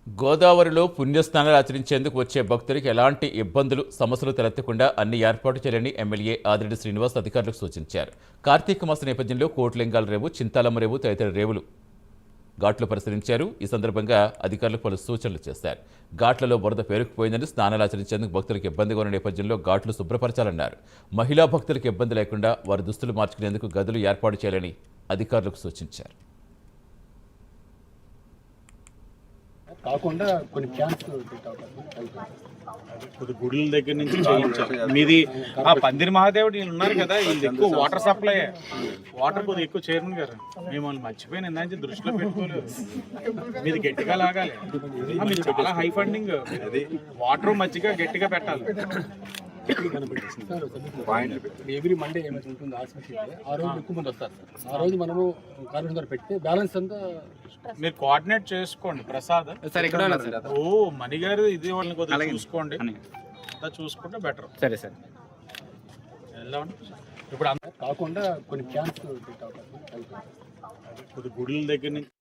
గోదావరిలో పుణ్యస్నానాలు ఆచరించేందుకు వచ్చే భక్తులకు ఎలాంటి ఇబ్బందులు సమస్యలు తలెత్తకుండా అన్ని ఏర్పాటు చేయాలని ఎమ్మెల్యే ఆదిరెడ్డి శ్రీనివాస్ అధికారులకు సూచించారు. కార్తీక మాస నేపథ్యంలో కోట్లింగాల రేవు, చింతాలమ్మ రేవు తదితర రేవులు ఘాట్లు పరిశీలించారు. ఈ సందర్భంగా అధికారులు పలు సూచనలు చేశారు. ఘాట్లలో బురద పేరుకుపోయిందని స్నానాలు ఆచరించేందుకు భక్తులకు ఇబ్బందిగా ఉన్న నేపథ్యంలో ఘాట్లు శుభ్రపరచాలన్నారు. మహిళా భక్తులకు ఇబ్బంది లేకుండా వారి దుస్తులు మార్చుకునేందుకు గదులు ఏర్పాటు చేయాలని అధికారులకు సూచించారు. కాకుండా కొన్ని క్యాంప్స్ కొద్ది గుడుల దగ్గర నుంచి చేయించాలి. మీది ఆ పందిరి మహాదేవుడు వీళ్ళు ఉన్నారు కదా, వీళ్ళు ఎక్కువ వాటర్ సప్లై, వాటర్ కొద్దిగా ఎక్కువ చైర్మన్ గారు మిమ్మల్ని మర్చిపోయిన ఇందాక దృష్టిలో పెట్టుకోలేదు. మీది గట్టిగా లాగాలి, మీరు చాలా హై ఫండింగ్, వాటర్ మజ్జిగ గట్టిగా పెట్టాలి. ఎవ్రీ మండే ఏమైతే ఉంటుందో హాస్పిటల్ ఆ రోజు ఎక్కువ మంది వస్తారు సార్. ఆ రోజు మనము కార్మిక గారు పెడితే బ్యాలెన్స్ అంతా మీరు కోఆర్డినేట్ చేసుకోండి. ప్రసాద్ ఓ మణి గారు ఇది వాళ్ళని కొద్దిగా చూసుకోండి, అంతా చూసుకుంటే బెటర్. సరే సార్ వెళ్దామండి. ఇప్పుడు కాకుండా కొన్ని క్యాంప్స్ కొద్ది గుడుల దగ్గర నుంచి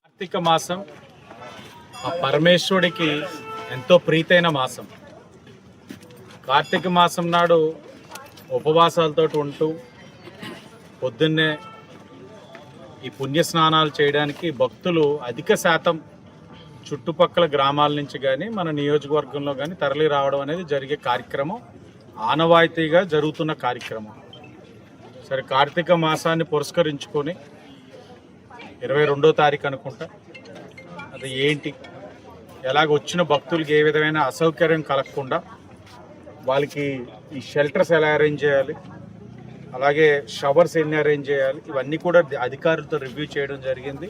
కార్తీక మాసం ఆ పరమేశ్వరుడికి ఎంతో ప్రీతైన మాసం. కార్తీక మాసం నాడు ఉపవాసాలతో ఉంటూ పొద్దున్నే ఈ పుణ్యస్నానాలు చేయడానికి భక్తులు అధిక శాతం చుట్టుపక్కల గ్రామాల నుంచి కానీ మన నియోజకవర్గంలో కానీ తరలి రావడం అనేది జరిగే కార్యక్రమం, ఆనవాయితీగా జరుగుతున్న కార్యక్రమం. సరే, కార్తీక మాసాన్ని పురస్కరించుకొని 22వ తారీఖు అనుకుంటా, అది ఏంటి, ఎలాగ వచ్చిన భక్తులకి ఏ విధమైన అసౌకర్యం కలగకుండా వాళ్ళకి ఈ షెల్టర్స్ ఎలా అరేంజ్ చేయాలి, అలాగే షవర్స్ ఎన్ని అరేంజ్ చేయాలి, ఇవన్నీ కూడా అధికారులతో రివ్యూ చేయడం జరిగింది.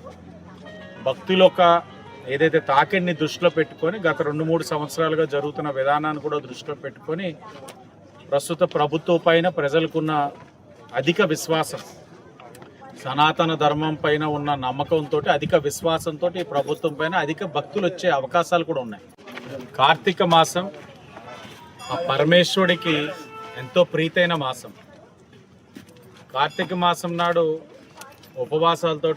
భక్తుల యొక్క ఏదైతే తాకిడిని దృష్టిలో పెట్టుకొని గత 2-3 సంవత్సరాలుగా జరుగుతున్న విధానాన్ని కూడా దృష్టిలో పెట్టుకొని ప్రస్తుత ప్రభుత్వం పైన ప్రజలకున్న అధిక విశ్వాసం, సనాతన ధర్మం పైన ఉన్న నమ్మకంతో, అధిక విశ్వాసంతో ఈ ప్రభుత్వం పైన అధిక భక్తులు వచ్చే అవకాశాలు కూడా ఉన్నాయి. కార్తీక మాసం ఆ పరమేశ్వరుడికి ఎంతో ప్రీతైన మాసం. కార్తీక మాసం నాడు ఉపవాసాలతో